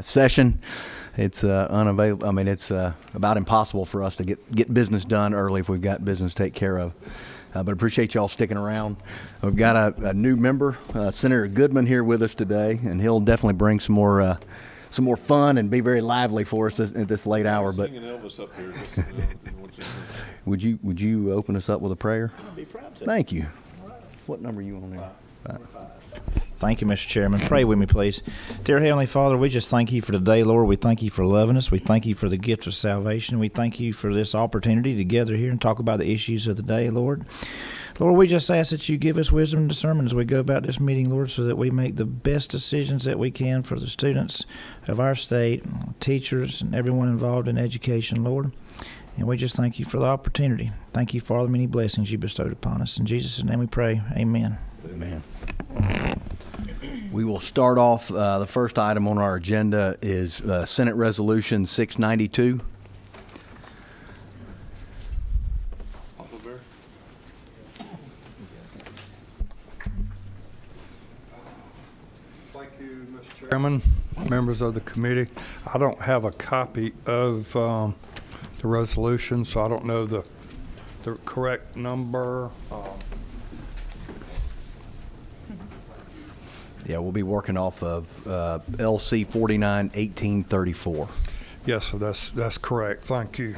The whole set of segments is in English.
Session. It's unavailable. I mean, it's about impossible for us to get business done early if we've got business to take care of. But appreciate y'all sticking around. We've got a new member, Senator Goodman, here with us today, and he'll definitely bring some more fun and be very lively for us at this late hour. But singing Elvis up here. would you open us up with a prayer? I'd be proud to. Thank you. What number are you on there? Five. Thank you, Mr. Chairman. Pray with me, please. Dear Heavenly Father, we just thank you for today, Lord. We thank you for loving us. We thank you for the gift of salvation. We thank you for this opportunity to gather here and talk about the issues of the day, Lord. Lord, we just ask that you give us wisdom and discernment as we go about this meeting, Lord, so that we make the best decisions that we can for the students of our state, teachers, and everyone involved in education, Lord. And we just thank you for the opportunity. Thank you for all the many blessings you bestowed upon us. In Jesus' name we pray. Amen. Amen. We will start off. The first item on our agenda is Senate Resolution 692. Thank you, Mr. Chairman, members of the committee. I don't have a copy of the resolution, so I don't know the correct number. Yeah, we'll be working off of LC 49-1834. Yes, so that's correct. Thank you.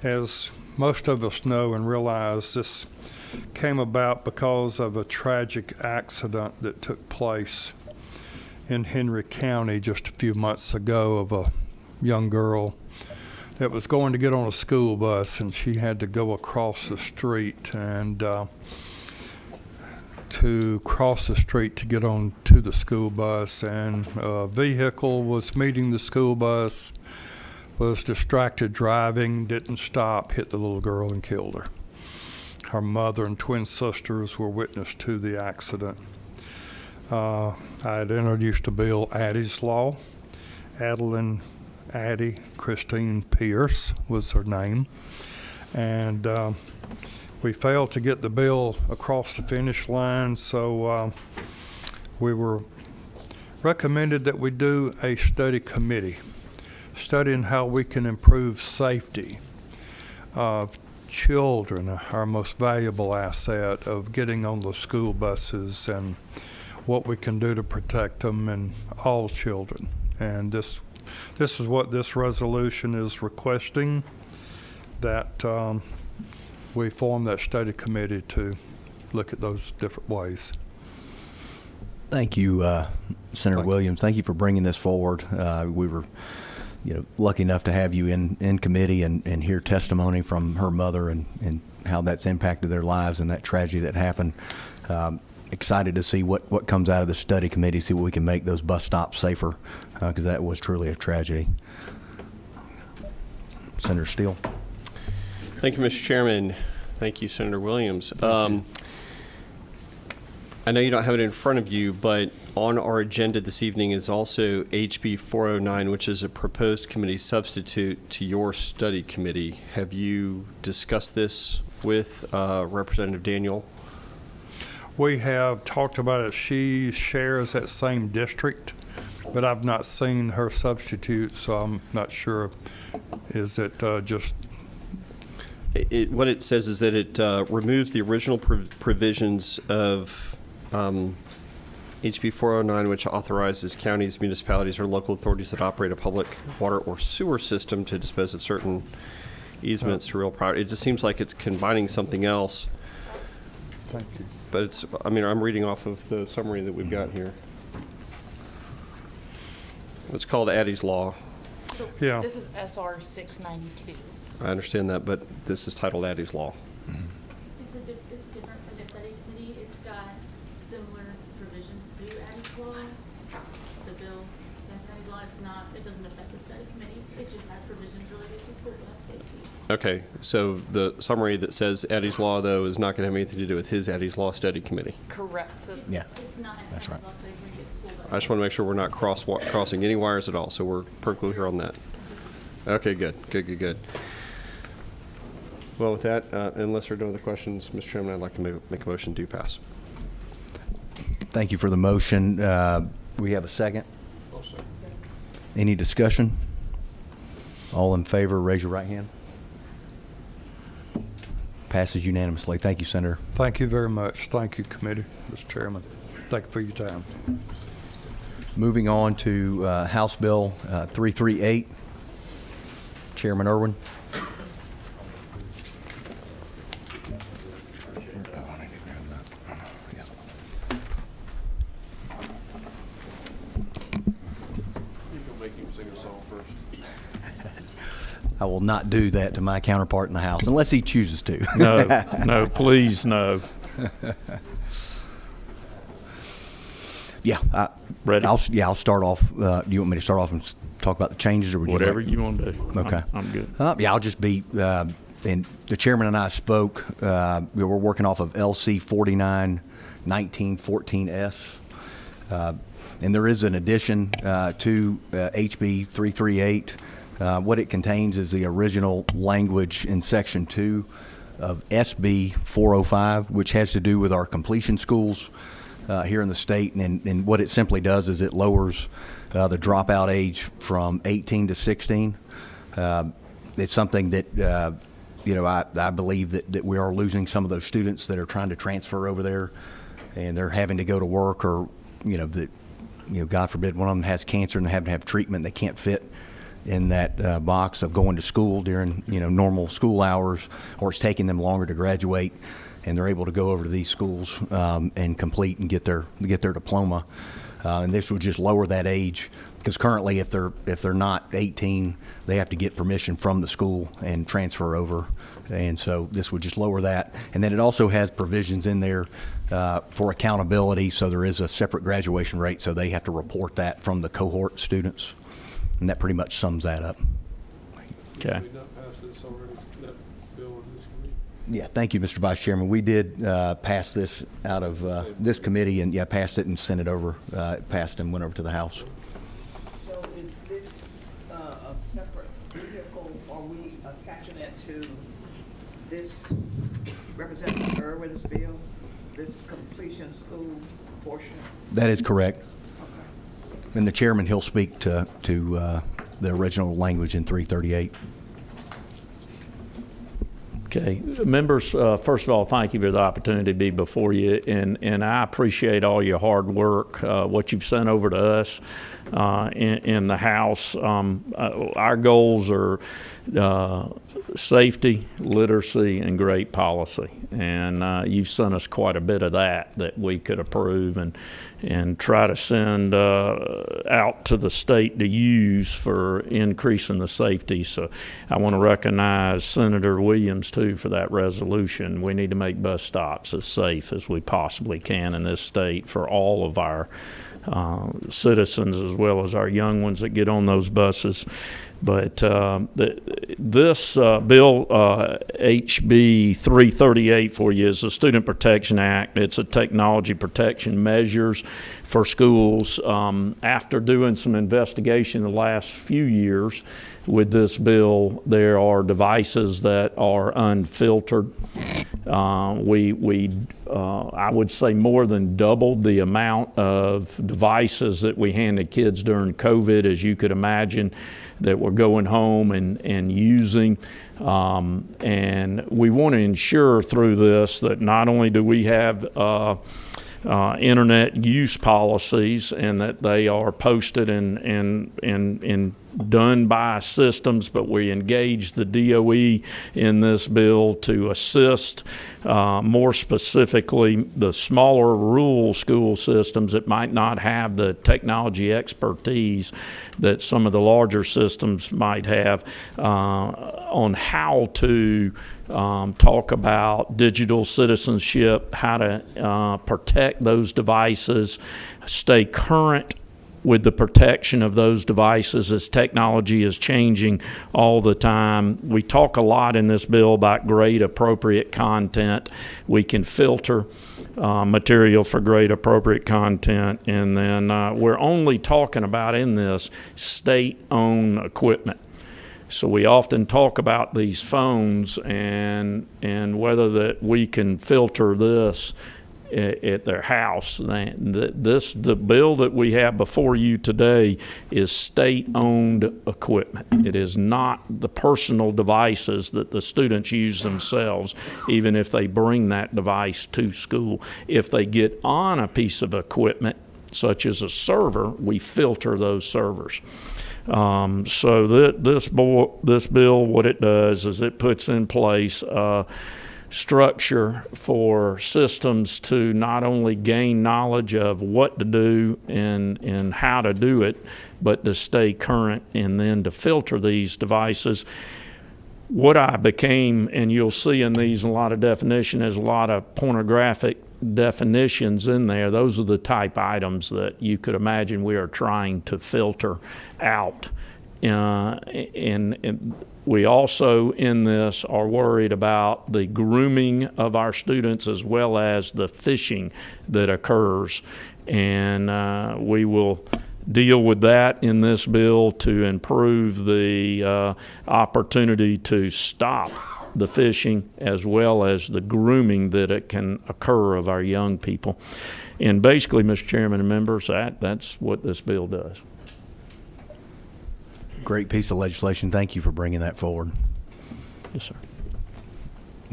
As most of us know and realize, this came about because of a tragic accident that took place in Henry County just a few months ago of a young girl that was going to get on a school bus, and she had to go across the street, and to cross the street to get on to the school bus, and a vehicle was meeting the school bus, was distracted driving, didn't stop, hit the little girl and killed her. Her mother and twin sisters were witness to the accident. I had introduced a bill, Addie's Law. Adeline Addie Christine Pierce was her name, and we failed to get the bill across the finish line, so we were recommended that we do a study committee studying how we can improve safety of children, our most valuable asset, of getting on the school buses, and what we can do to protect them and all children. And this is what this resolution is requesting, that we form that study committee to look at those different ways. Thank you, Senator Williams. Thank you for bringing this forward. We were, lucky enough to have you in committee and hear testimony from her mother and how that's impacted their lives and that tragedy that happened. Excited to see what comes out of the study committee, see what we can make those bus stops safer, because that was truly a tragedy. Senator Steele. Thank you, Mr. Chairman. Thank you, Senator Williams. I know you don't have it in front of you, but on our agenda this evening is also HB 409, which is a proposed committee substitute to your study committee. Have you discussed this with Representative Daniel? We have talked about it. She shares that same district, but I've not seen her substitute, so I'm not sure. Is it just... What it says is that it removes the original provisions of HB 409, which authorizes counties, municipalities, or local authorities that operate a public water or sewer system to dispose of certain easements to real property. It just seems like it's combining something else. Thank you. But I'm reading off of the summary that we've got here. It's called Addie's Law. So Yeah. This is SR 692. I understand that, but this is titled Addie's Law. It's different from the study committee. It's got similar provisions to Addie's Law. The bill says Addie's Law. It doesn't affect the study committee. It just has provisions related to school bus safety. Okay, so the summary that says Addie's Law, though, is not going to have anything to do with his Addie's Law study committee. Correct. That's Yeah. It's not an That's Addie's right. Law, so you can get school bus. I just want to make sure we're not crossing any wires at all, so we're perfectly clear on that. Okay, good. Well, with that, unless there are no other questions, Mr. Chairman, I'd like to make a motion to pass. Thank you for the motion. We have a second. Any discussion? All in favor, raise your right hand. Passes unanimously. Thank you, Senator. Thank you very much. Thank you, committee, Mr. Chairman. Thank you for your time. Moving on to House Bill 338. Chairman Irwin. I will not do that to my counterpart in the House unless he chooses to. No, please, no. Yeah. Ready? I'll start off. Do you want me to start off and talk about the changes, or would Whatever you? you want to do. Okay. I'm good. Yeah, I'll just be. And the chairman and I spoke. We were working off of LC 491914S, and there is an addition to HB 338. What it contains is the original language in Section 2 of SB 405, which has to do with our completion schools here in the state. And what it simply does is it lowers the dropout age from 18 to 16. It's something that, I believe that we are losing some of those students that are trying to transfer over there, and they're having to go to work, or, God forbid, one of them has cancer and they have to have treatment. They can't fit in that box of going to school during normal school hours, or it's taking them longer to graduate, and they're able to go over to these schools and complete and get their diploma. And this would just lower that age, because currently if they're not 18, they have to get permission from the school and transfer over. And so this would just lower that. And then it also has provisions in there for accountability, so there is a separate graduation rate, so they have to report that from the cohort students. And that pretty much sums that up. Okay. Did we not pass this already, that bill in this committee? Yeah, thank you, Mr. Vice Chairman. We did pass this out of this committee, and passed it and sent it over. It passed and went over to the House. So is this a separate vehicle? Are we attaching it to this Representative Irwin's bill, this completion school portion? That is correct. And the chairman, he'll speak to the original language in 338. Okay. Members, first of all, thank you for the opportunity to be before you, and I appreciate all your hard work, what you've sent over to us in the House. Our goals are safety, literacy, and great policy. And you've sent us quite a bit of that we could approve and try to send out to the state to use for increasing the safety. So I want to recognize Senator Williams, too, for that resolution. We need to make bus stops as safe as we possibly can in this state for all of our citizens, as well as our young ones that get on those buses. But this bill, HB 338 for you, is the Student Protection Act. It's a technology protection measures for schools. After doing some investigation the last few years with this bill, there are devices that are unfiltered. I would say more than doubled the amount of devices that we handed kids during COVID, as you could imagine, that we're going home and using. And we want to ensure through this that not only do we have internet use policies and that they are posted and done by systems, but we engage the DOE in this bill to assist more specifically the smaller rural school systems that might not have the technology expertise that some of the larger systems might have on how to talk about digital citizenship, how to protect those devices, stay current with the protection of those devices as technology is changing all the time. We talk a lot in this bill about grade appropriate content. We can filter material for grade appropriate content, and then we're only talking about in this state-owned equipment. So we often talk about these phones and whether that we can filter this at their house. The bill that we have before you today is state-owned equipment. It is not the personal devices that the students use themselves, even if they bring that device to school. If they get on a piece of equipment, such as a server, we filter those servers. So this bill, what it does is it puts in place a structure for systems to not only gain knowledge of what to do and how to do it, but to stay current and then to filter these devices. What I became, and you'll see in these a lot of definition, there's a lot of pornographic definitions in there. Those are the type items that you could imagine we are trying to filter out. And we also in this are worried about the grooming of our students as well as the phishing that occurs. And we will deal with that in this bill to improve the opportunity to stop the phishing as well as the grooming that it can occur of our young people. And basically, Mr. Chairman and members, that's what this bill does. Great piece of legislation. Thank you for bringing that forward. Yes, sir.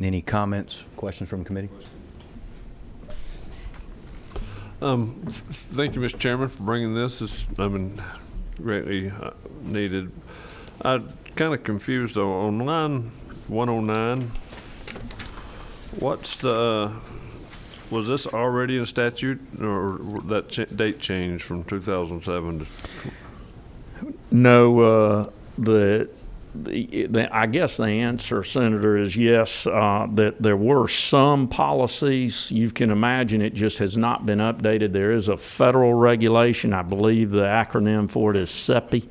Any comments, questions from the committee? Thank you, Mr. Chairman, for bringing this. It's greatly needed. I'm kind of confused though. On line 109, was this already in statute, or that date changed from 2007 to? No, I guess the answer, Senator, is yes, that there were some policies. You can imagine it just has not been updated. There is a federal regulation. I believe the acronym for it is CEPI.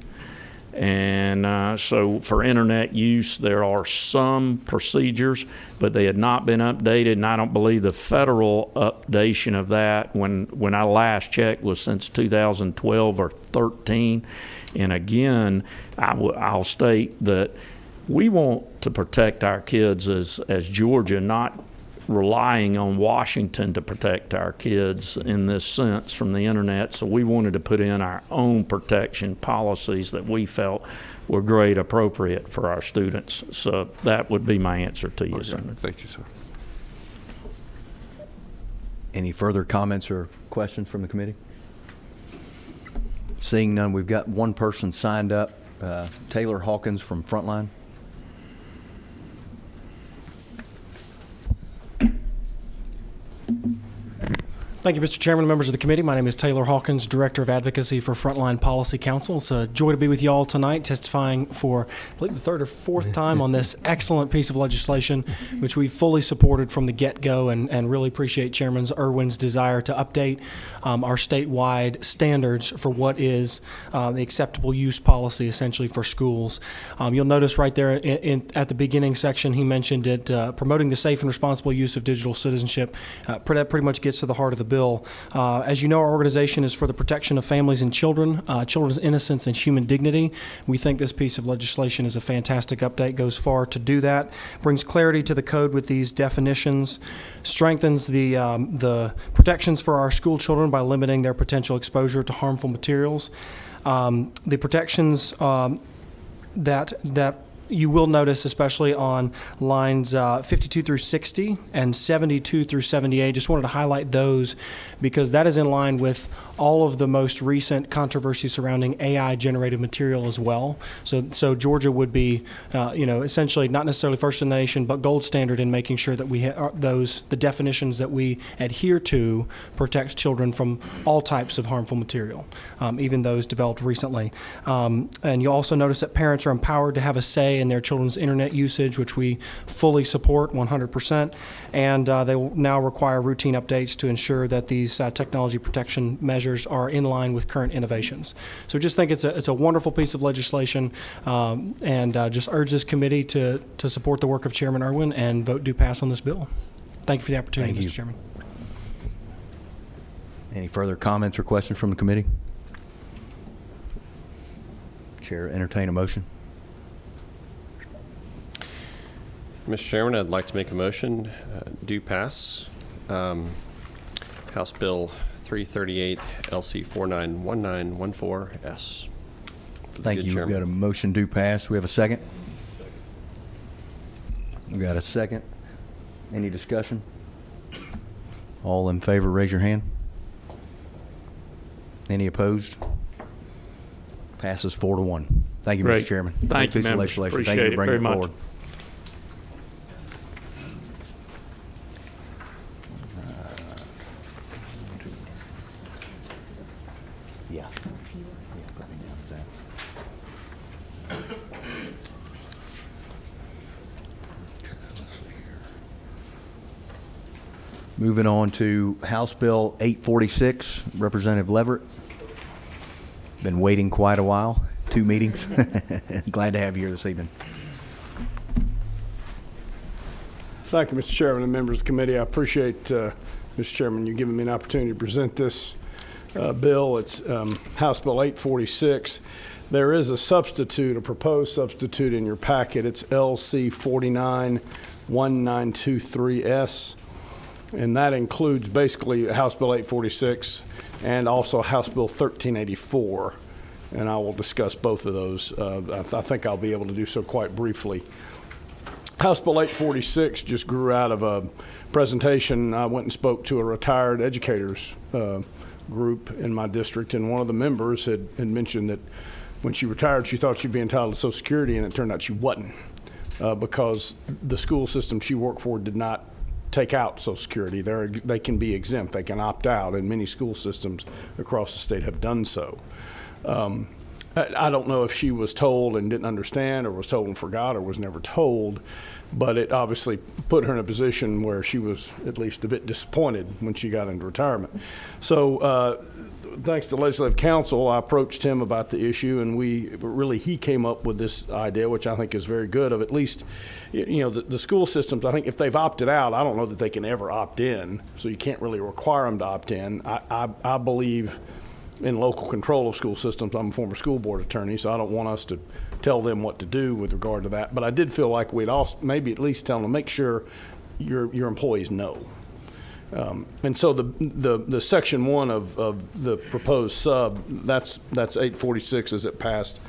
And so for internet use, there are some procedures, but they had not been updated. And I don't believe the federal updation of that, when I last checked, was since 2012 or 13. And again, I'll state that we want to protect our kids as Georgia, not relying on Washington to protect our kids in this sense from the internet. So we wanted to put in our own protection policies that we felt were grade appropriate for our students. So that would be my answer to you, Okay. Senator. Thank you, sir. Any further comments or questions from the committee? Seeing none, we've got one person signed up, Taylor Hawkins from Frontline. Thank you, Mr. Chairman and members of the committee. My name is Taylor Hawkins, Director of Advocacy for Frontline Policy Council. It's a joy to be with you all tonight, testifying for, I believe, the third or fourth time on this excellent piece of legislation, which we fully supported from the get-go, and really appreciate Chairman Irwin's desire to update our statewide standards for what is the acceptable use policy, essentially, for schools. You'll notice right there at the beginning section, he mentioned it, promoting the safe and responsible use of digital citizenship. That pretty much gets to the heart of the bill. As you know, our organization is for the protection of families and children, children's innocence and human dignity. We think this piece of legislation is a fantastic update, goes far to do that, brings clarity to the code with these definitions, strengthens the protections for our school children by limiting their potential exposure to harmful materials. The protections that you will notice, especially on lines 52 through 60 and 72 through 78. Just wanted to highlight those because that is in line with all of the most recent controversy surrounding AI-generated material as well. So Georgia would be, essentially not necessarily first in the nation, but gold standard in making sure that we the definitions that we adhere to protect children from all types of harmful material, even those developed recently. And you'll also notice that parents are empowered to have a say in their children's internet usage, which we fully support 100%. And they will now require routine updates to ensure that these technology protection measures are in line with current innovations. So just think it's a wonderful piece of legislation, and just urge this committee to support the work of Chairman Irwin and vote do pass on this bill. Thank you for the opportunity, Thank you. Mr. Chairman. Any further comments or questions from the committee? Chair, entertain a motion. Mr. Chairman, I'd like to make a motion, do pass. House Bill 338, LC 491914S. Thank you. We've got a motion to pass. We have a second? We got a second. Any discussion? All in favor, raise your hand. Any opposed? Passes 4-1. Thank you, Great. Mr. Chairman. Thank you, Piece of members. legislation. Appreciate Thank you it for bringing very much. forward. Yeah. Moving on to House Bill 846, Representative Leverett. Been waiting quite a while, 2 meetings. Glad to have you here this evening. Thank you, Mr. Chairman and members of the committee. I appreciate, Mr. Chairman, you giving me an opportunity to present this bill. It's House Bill 846. There is a substitute, a proposed substitute in your packet. It's LC 491923S, and that includes basically House Bill 846 and also House Bill 1384. And I will discuss both of those. I think I'll be able to do so quite briefly. House Bill 846 just grew out of a presentation. I went and spoke to a retired educators group in my district, and one of the members had mentioned that when she retired, she thought she'd be entitled to Social Security, and it turned out she wasn't because the school system she worked for did not take out Social Security. They can be exempt. They can opt out, and many school systems across the state have done so. I don't know if she was told and didn't understand, or was told and forgot, or was never told, but it obviously put her in a position where she was at least a bit disappointed when she got into retirement. So thanks to Legislative Counsel, I approached him about the issue, and he came up with this idea, which I think is very good, of at least, the school systems, I think if they've opted out, I don't know that they can ever opt in, so you can't really require them to opt in. I believe in local control of school systems. I'm a former school board attorney, so I don't want us to tell them what to do with regard to that. But I did feel like we'd also maybe at least tell them, make sure your employees know. And so the section 1 of the proposed sub, that's 846 as it passed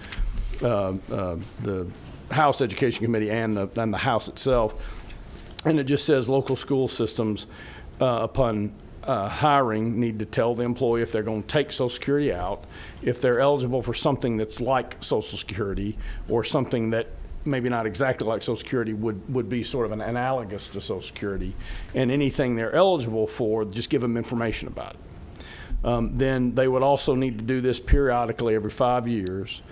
the House Education Committee and the House itself, and it just says local school systems upon hiring need to tell the employee if they're going to take Social Security out, if they're eligible for something that's like Social Security, or something that maybe not exactly like Social Security would be sort of an analogous to Social Security, and anything they're eligible for, just give them information about it. Then they would also need to do this periodically every 5 years,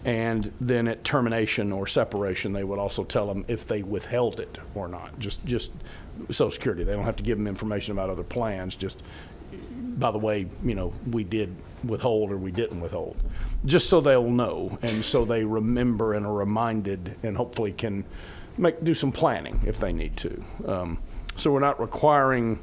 and then at termination or separation, they would also tell them if they withheld it or not. Just Social Security. They don't have to give them information about other plans. Just, by the way, we did withhold or we didn't withhold. Just so they'll know, and so they remember and are reminded, and hopefully can do some planning if they need to. So we're not requiring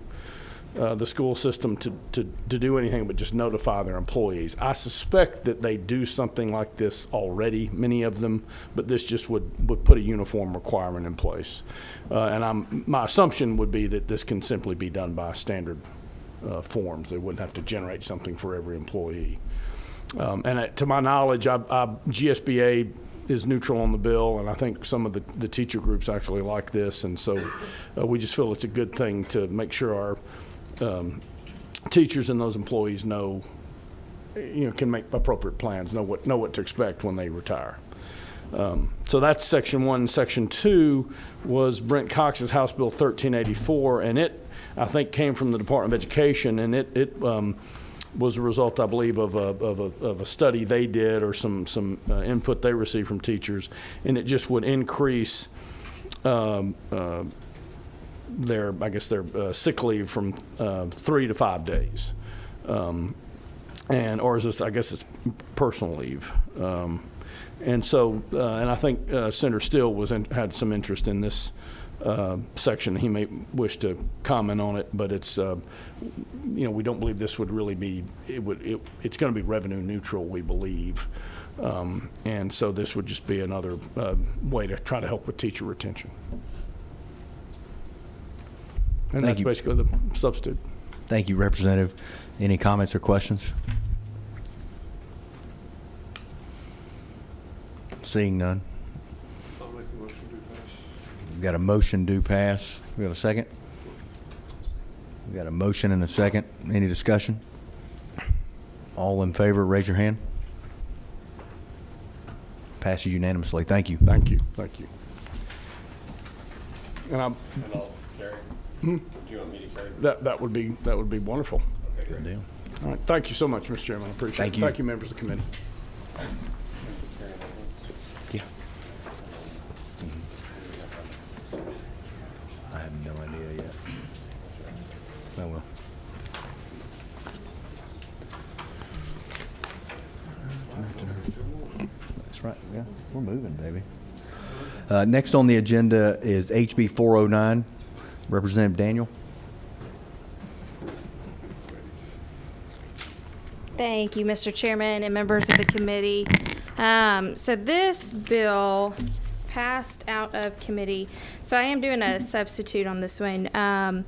the school system to do anything but just notify their employees. I suspect that they do something like this already, many of them, but this just would put a uniform requirement in place. And my assumption would be that this can simply be done by standard forms. They wouldn't have to generate something for every employee. And to my knowledge, GSBA is neutral on the bill, and I think some of the teacher groups actually like this, and so we just feel it's a good thing to make sure our teachers and those employees know, can make appropriate plans, know what to expect when they retire. So that's section 1. Section 2 was Brent Cox's House Bill 1384, and it, I think, came from the Department of Education, and it was a result, I believe, of a study they did, or some input they received from teachers, and it just would increase their sick leave from 3 to 5 days, or is this? I guess it's personal leave, and so and I think Senator Steele had some interest in this section. He may wish to comment on it, but it's we don't believe this would really be. It's going to be revenue neutral, we believe, and so this would just be another way to try to help with teacher retention. And Thank that's you. basically the substitute. Thank you, Representative. Any comments or questions? Seeing none. I'll make a motion to pass. We've got a motion to pass. We have a second? We've got a motion and a second. Any discussion? All in favor, raise your hand. Passes unanimously. Thank you. Thank you. Thank you. And I'm, And I'll carry. Do you want me to carry? that would be wonderful. Good deal. All right. Thank you so much, Mr. Chairman. I appreciate Thank it. you. Thank you, members of the committee. Yeah. I have no idea yet. Oh, well. That's right. Yeah, we're moving, baby. Next on the agenda is HB 409. Representative Daniel. Thank you, Mr. Chairman and members of the committee. So this bill passed out of committee. So I am doing a substitute on this one. I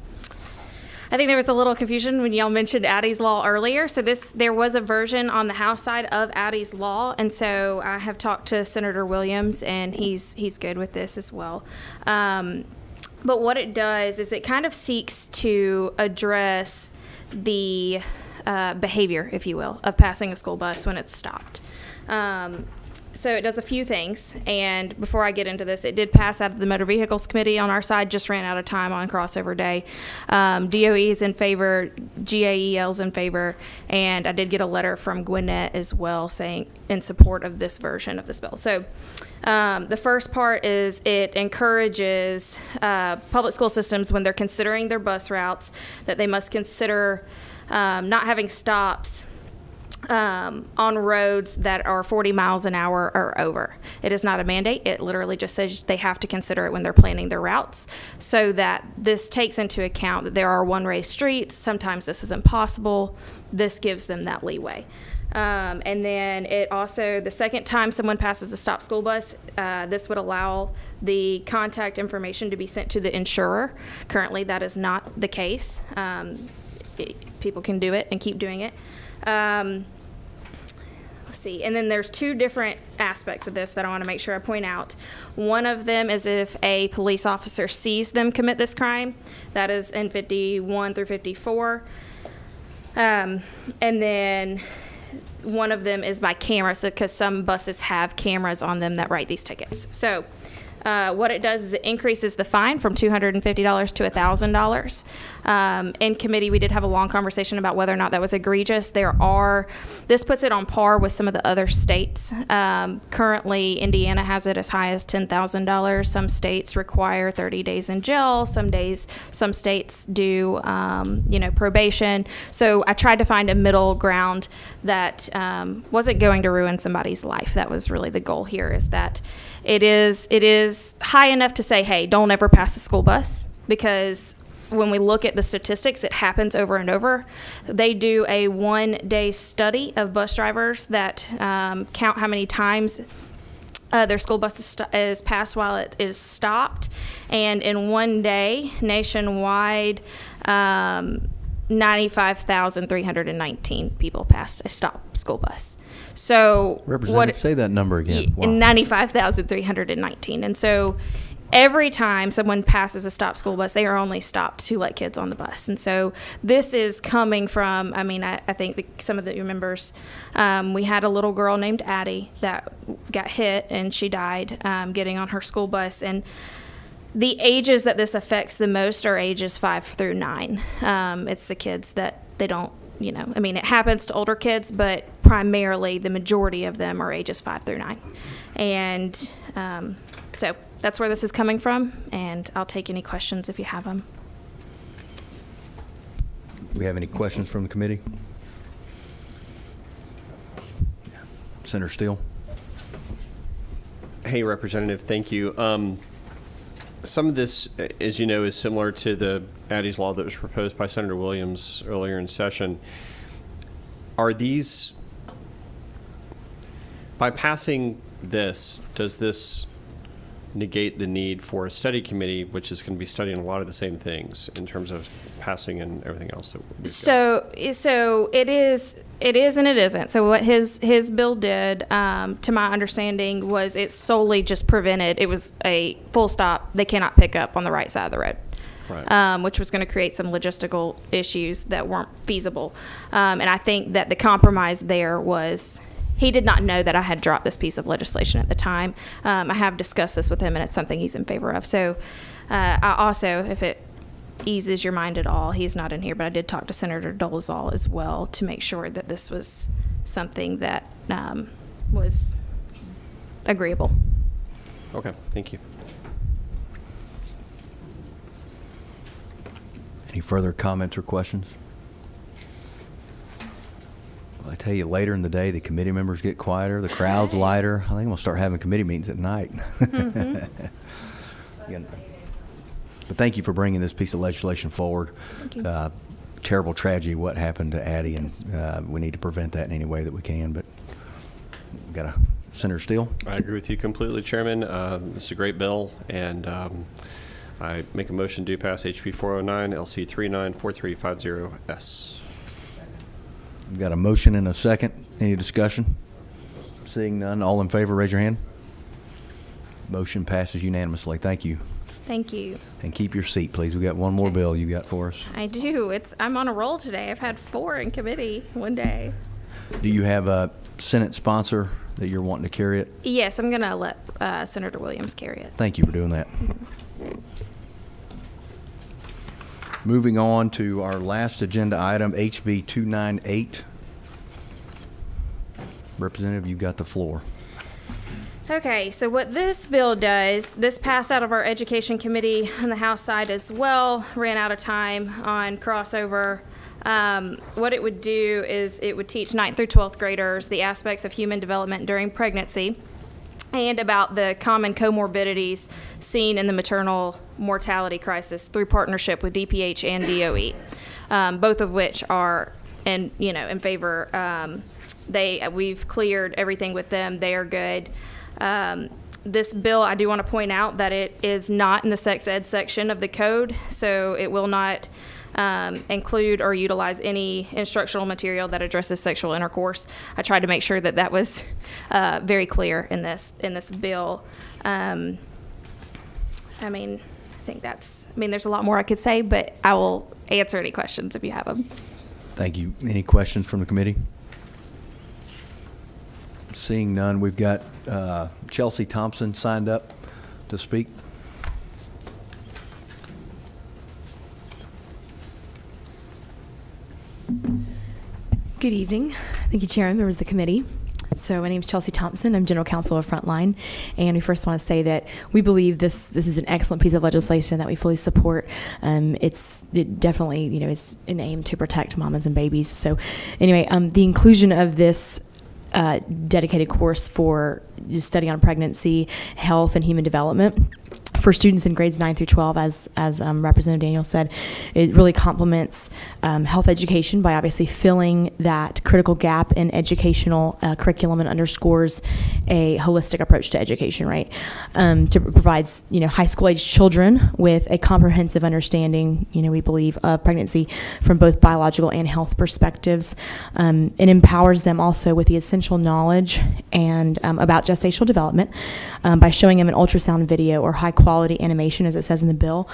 think there was a little confusion when y'all mentioned Addie's Law earlier. So there was a version on the House side of Addie's Law, and so I have talked to Senator Williams, and he's good with this as well. But what it does is it kind of seeks to address the behavior, if you will, of passing a school bus when it's stopped. So it does a few things, and before I get into this, it did pass out of the Motor Vehicles Committee on our side, just ran out of time on crossover day. DOE is in favor, GAEL's in favor, and I did get a letter from Gwinnett as well saying in support of this version of this bill. So the first part is it encourages public school systems when they're considering their bus routes that they must consider not having stops on roads that are 40 miles an hour or over. It is not a mandate. It literally just says they have to consider it when they're planning their routes, so that this takes into account that there are one-way streets. Sometimes this is impossible. This gives them that leeway. And then it also, the second time someone passes a stop school bus, this would allow the contact information to be sent to the insurer. Currently, that is not the case. People can do it and keep doing it. Let's see. And then there's two different aspects of this that I want to make sure I point out. One of them is if a police officer sees them commit this crime. That is in 51 through 54. And then one of them is by camera, so because some buses have cameras on them that write these tickets. So what it does is it increases the fine from $250 to $1,000. In committee, we did have a long conversation about whether or not that was egregious. This puts it on par with some of the other states. Currently, Indiana has it as high as $10,000. Some states require 30 days in jail. Some states do, probation. So I tried to find a middle ground that wasn't going to ruin somebody's life. That was really the goal here, is that it is high enough to say, hey, don't ever pass a school bus, because when we look at the statistics, it happens over and over. They do a one-day study of bus drivers that count how many times their school bus is passed while it is stopped. And in one day, nationwide, 95,319 people passed a stop school bus. So Representative, say that number again. Wow. 95,319. And so every time someone passes a stop school bus, they are only stopped to let kids on the bus. And so this is coming from, I think some of your members, we had a little girl named Addie that got hit and she died getting on her school bus. And the ages that this affects the most are ages 5 through 9. It's the kids that they don't, it happens to older kids, but primarily the majority of them are ages 5 through 9. And so that's where this is coming from, and I'll take any questions if you have them. Do we have any questions from the committee? Yeah. Senator Steele. Hey, Representative, thank you. Some of this, as you know, is similar to the Addie's Law that was proposed by Senator Williams earlier in session. Are these, by passing this, does this negate the need for a study committee, which is going to be studying a lot of the same things in terms of passing and everything else that we've got. So it is and it isn't. So what his bill did, to my understanding, was it solely just prevented, it was a full stop, they cannot pick up on the right side of the road. Right. Which was going to create some logistical issues that weren't feasible. And I think that the compromise there was he did not know that I had dropped this piece of legislation at the time. I have discussed this with him, and it's something he's in favor of. So I also, if it eases your mind at all, he's not in here, but I did talk to Senator Dolezal as well to make sure that this was something that was agreeable. Okay, thank you. Any further comments or questions? Well, I tell you, later in the day, the committee members get quieter, the crowd's lighter. I think we'll start having committee meetings at night. But thank you for bringing this piece of legislation forward. Thank you. Terrible tragedy what happened to Addie, and we need to prevent that in any way that we can. But we've got a Senator Steele. I agree with you completely, Chairman. This is a great bill, and I make a motion to pass HB 409, LC 394350S. We've got a motion and a second. Any discussion? Seeing none, all in favor, raise your hand. Motion passes unanimously. Thank you. Thank you. And keep your seat, please. We got one more bill you got for us. I do. I'm on a roll today. I've had 4 in committee one day. Do you have a Senate sponsor that you're wanting to carry it? Yes, I'm going to let Senator Williams carry it. Thank you for doing that. Moving on to our last agenda item, HB 298. Representative, you've got the floor. Okay, so what this bill does, this passed out of our Education Committee on the House side as well, ran out of time on crossover. What it would do is it would teach 9th through 12th graders the aspects of human development during pregnancy and about the common comorbidities seen in the maternal mortality crisis through partnership with DPH and DOE, both of which are in favor. We've cleared everything with them. They are good. This bill, I do want to point out that it is not in the sex ed section of the code, so it will not include or utilize any instructional material that addresses sexual intercourse. I tried to make sure that that was very clear in this bill. I think there's a lot more I could say, but I will answer any questions if you have them. Thank you. Any questions from the committee? Seeing none, we've got Chelsea Thompson signed up to speak. Good evening. Thank you, Chairman, members of the committee. So my name is Chelsea Thompson. I'm General Counsel of Frontline, and we first want to say that we believe this is an excellent piece of legislation that we fully support. It definitely is an aim to protect mamas and babies. So anyway, the inclusion of this dedicated course for study on pregnancy, health, and human development for students in grades 9 through 12, as Representative Daniel said, it really complements health education by obviously filling that critical gap in educational curriculum and underscores a holistic approach to education, right? To provides high school age children with a comprehensive understanding, we believe, of pregnancy from both biological and health perspectives. It empowers them also with the essential knowledge and about gestational development by showing them an ultrasound video or high quality animation, as it says in the bill,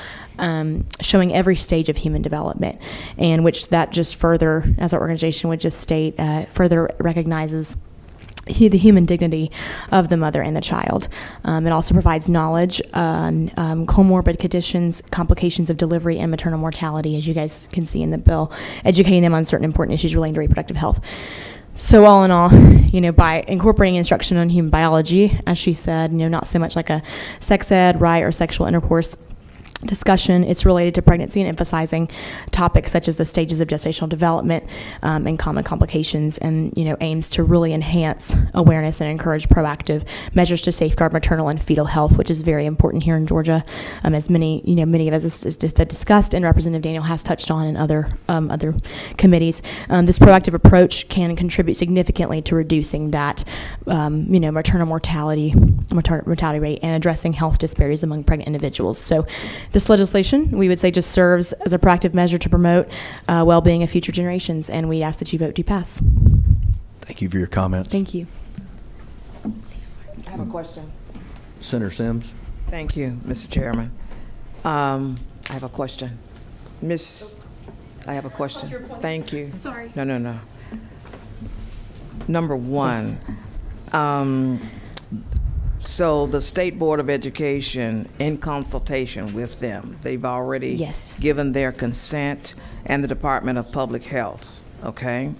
showing every stage of human development, and which that just further, as our organization would just state, further recognizes the human dignity of the mother and the child. It also provides knowledge on comorbid conditions, complications of delivery, and maternal mortality, as you guys can see in the bill, educating them on certain important issues relating to reproductive health. So all in all, by incorporating instruction on human biology, as she said, not so much like a sex ed, right, or sexual intercourse discussion. It's related to pregnancy and emphasizing topics such as the stages of gestational development and common complications, and aims to really enhance awareness and encourage proactive measures to safeguard maternal and fetal health, which is very important here in Georgia, as many of us has discussed, and Representative Daniel has touched on in other committees. This proactive approach can contribute significantly to reducing that maternal mortality rate and addressing health disparities among pregnant individuals. So this legislation, we would say, just serves as a proactive measure to promote well-being of future generations, and we ask that you vote to pass. Thank you for your comments. Thank you. I have a question. Senator Sims? Thank you, Mr. Chairman. I have a question. I have a question. Thank you. Sorry. No. Number one, so the State Board of Education, in consultation with them, they've already Yes. given their consent, and the Department of Public Health, okay?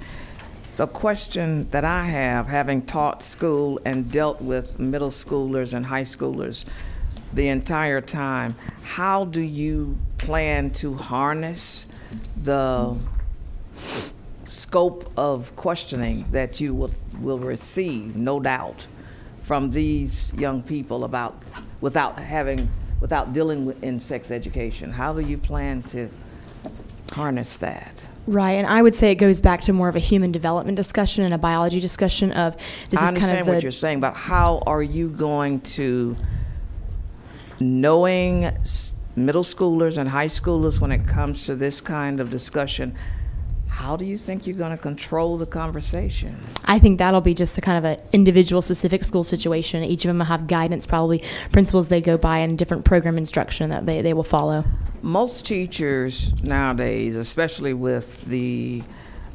The question that I have, having taught school and dealt with middle schoolers and high schoolers the entire time, how do you plan to harness the scope of questioning that you will receive, no doubt, from these young people without dealing with in sex education? How do you plan to harness that? Right, and I would say it goes back to more of a human development discussion and a biology discussion of this I is understand kind of the, what you're saying, but how are you going to, knowing middle schoolers and high schoolers when it comes to this kind of discussion, how do you think you're going to control the conversation? I think that'll be just the kind of an individual specific school situation. Each of them will have guidance, probably principles they go by, and different program instruction that they will follow. Most teachers nowadays, especially with the,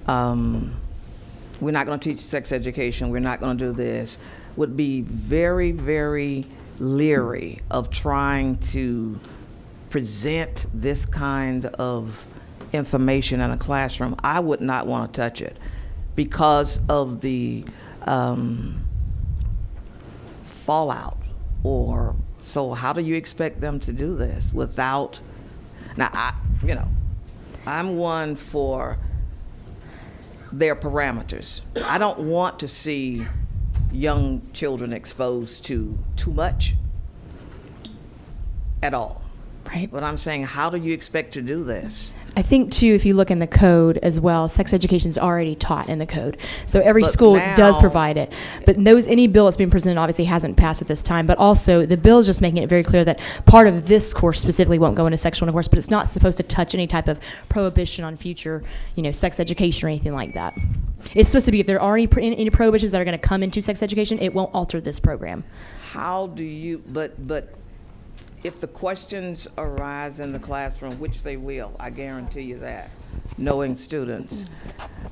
we're not going to teach sex education, we're not going to do this, would be very, very leery of trying to present this kind of information in a classroom. I would not want to touch it because of the fallout. So how do you expect them to do this without, now, I'm one for their parameters. I don't want to see young children exposed to too much at all. Right. But I'm saying, how do you expect to do this? I think, too, if you look in the code as well, sex education is already taught in the code. So every But school does now- provide it. But any bill that's being presented obviously hasn't passed at this time. But also, the bill is just making it very clear that part of this course specifically won't go into sexual intercourse, but it's not supposed to touch any type of prohibition on future, sex education or anything like that. It's supposed to be, if there are any prohibitions that are going to come into sex education, it won't alter this program. How do you, but if the questions arise in the classroom, which they will, I guarantee you that, knowing students,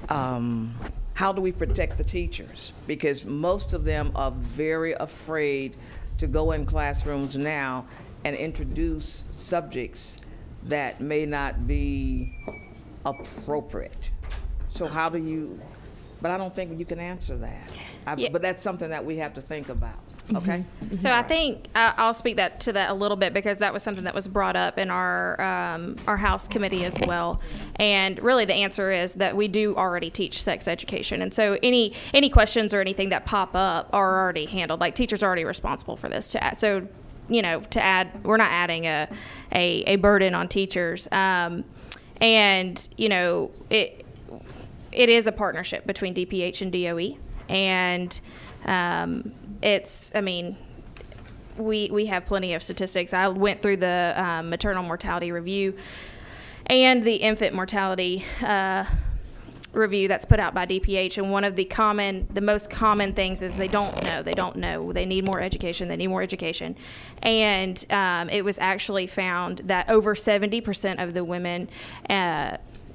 how do we protect the teachers? Because most of them are very afraid to go in classrooms now and introduce subjects that may not be appropriate. So how do you, but I don't think you can answer that. Yeah. But that's something that we have to think about, okay? So I think I'll speak to that a little bit, because that was something that was brought up in our House committee as well. And really the answer is that we do already teach sex education. And so any questions or anything that pop up are already handled. Like, teachers are already responsible for this. So, we're not adding a burden on teachers. And, it is a partnership between DPH and DOE. And we have plenty of statistics. I went through the maternal mortality review and the infant mortality review that's put out by DPH, and one of the most common things is they don't know. They need more education. And it was actually found that over 70% of the women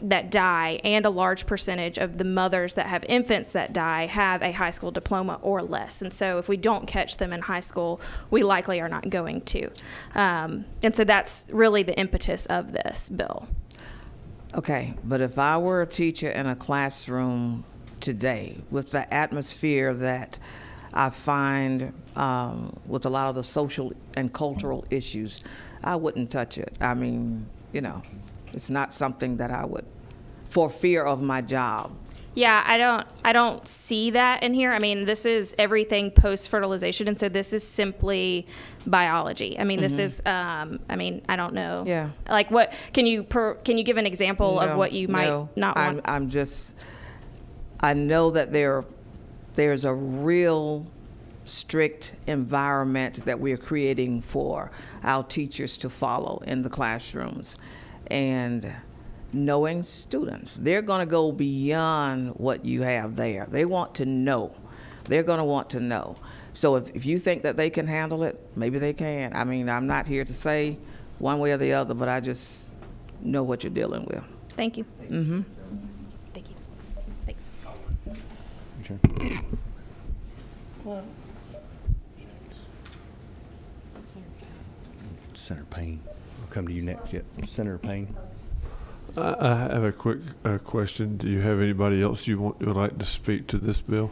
that die, and a large percentage of the mothers that have infants that die, have a high school diploma or less. And so if we don't catch them in high school, we likely are not going to. And so that's really the impetus of this bill. Okay, but if I were a teacher in a classroom today with the atmosphere that I find with a lot of the social and cultural issues, I wouldn't touch it. I mean, you know, it's not something that I would, for fear of my job. Yeah, I don't see that in here. I mean, this is everything post-fertilization, and so this is simply biology. I mean, this is, I mean, I don't know. Yeah. Like what, can you give an example of what you might not want? I know that there's a real strict environment that we're creating for our teachers to follow in the classrooms. And knowing students, they're going to go beyond what you have there. They want to know. They're going to want to know. So if you think that they can handle it, maybe they can. I mean, I'm not here to say one way or the other, but I just know what you're dealing with. Thank you. Mm-hmm. Thank you. Thanks. Senator Payne. I'll come to you next. Yet, Senator Payne. I have a quick question. Do you have anybody else would like to speak to this bill?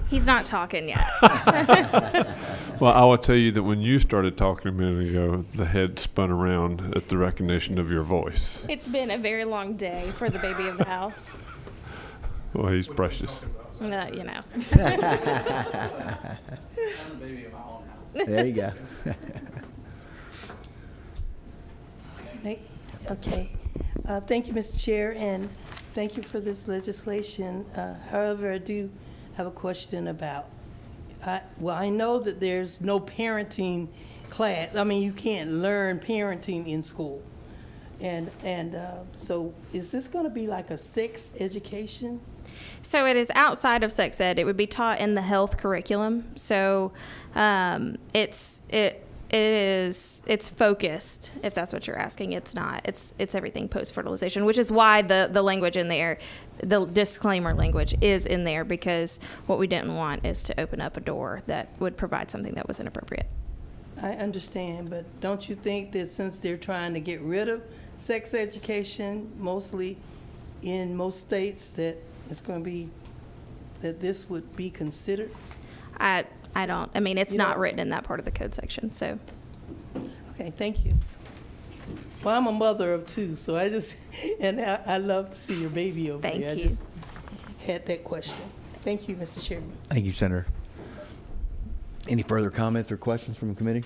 He's not talking yet. Well, I will tell you that when you started talking a minute ago, the head spun around at the recognition of your voice. It's been a very long day for the baby of the house. Well, he's precious. You know. There you go. Okay. Thank you, Mr. Chair, and thank you for this legislation. However, I do have a question about, I know that there's no parenting class. I mean, you can't learn parenting in school. And so is this going to be like a sex education? So it is outside of sex ed. It would be taught in the health curriculum. So it's focused, if that's what you're asking. It's not. It's everything post-fertilization, which is why the language in there, the disclaimer language is in there, because what we didn't want is to open up a door that would provide something that was inappropriate. I understand, but don't you think that since they're trying to get rid of sex education, mostly in most states, that it's going to be, that this would be considered? I don't. I mean, it's not written in that part of the code section, so. Okay, thank you. Well, I'm a mother of two, so I love to see your baby over Thank there. I you. just had that question. Thank you, Mr. Chairman. Thank you, Senator. Any further comments or questions from the committee?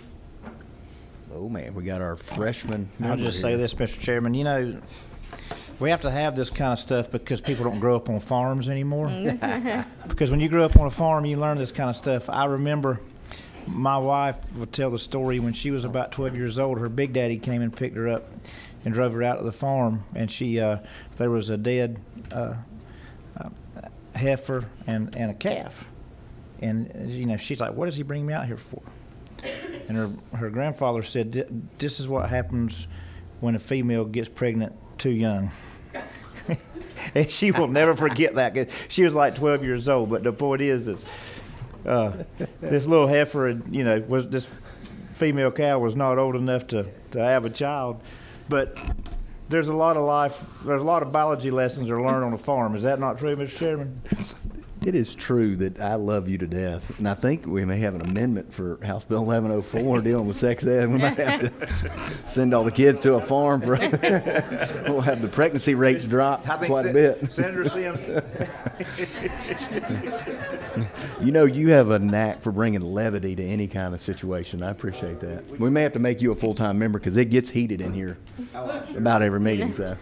Oh, man, we got our freshman I'll member just say here. this, Mr. Chairman. You know, we have to have this kind of stuff because people don't grow up on farms anymore. Because when you grow up on a farm, you learn this kind of stuff. I remember my wife would tell the story when she was about 12 years old. Her big daddy came and picked her up and drove her out to the farm, and there was a dead heifer and a calf. And, you know, she's like, what does he bring me out here for? And her grandfather said, this is what happens when a female gets pregnant too young. And she will never forget that, 'cause she was like 12 years old. But the point is this little heifer, this female cow was not old enough to have a child. But there's a lot of biology lessons are learned on a farm. Is that not true, Mr. Chairman? It is true that I love you to death, and I think we may have an amendment for House Bill 1104 dealing with sex ed. We might have to send all the kids to a farm. We'll have the pregnancy rates drop quite a bit. Senator Simpson. You know, you have a knack for bringing levity to any kind of situation. I appreciate that. We may have to make you a full-time member because it gets heated in here about every meeting. So,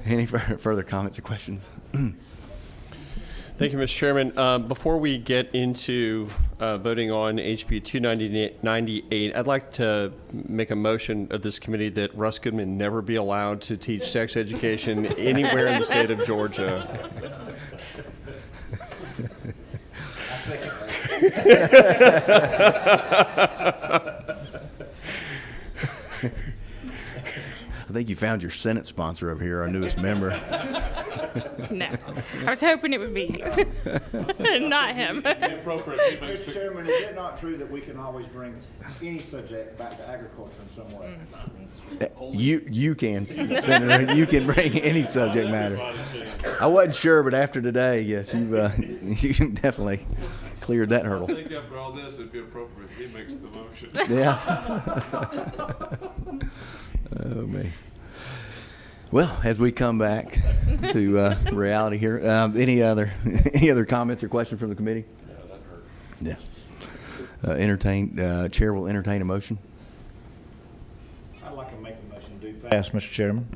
any further comments or questions? Thank you, Mr. Chairman. Before we get into voting on HB 298, I'd like to make a motion of this committee that Russ Goodman never be allowed to teach sex education anywhere in the state of Georgia. I think you found your Senate sponsor over here, our newest member. No. I was hoping it would be you. not him. Mr. Chairman, is it not true that we can always bring any subject back to agriculture in some way? You can, Senator, you can bring any subject matter. I wasn't sure, but after today, yes, you definitely cleared that I hurdle. think after all this, it'd be appropriate he makes the motion. Yeah. Oh, me. Well, as we come back to reality here, any other comments or questions from the committee? Yeah. Chair will entertain a motion. I'd like to make a motion to pass, Mr. Chairman.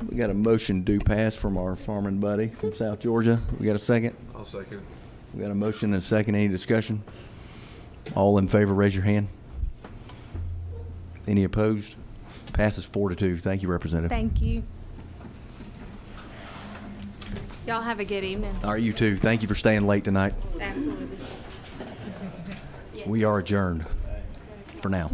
We got a motion due pass from our farming buddy from South Georgia. We got a second? I'll second. We got a motion and a second. Any discussion? All in favor, raise your hand. Any opposed? Passes 4-2. Thank you, Representative. Thank you. Y'all have a good evening. All right, you too. Thank you for staying late tonight. Absolutely. We are adjourned for now.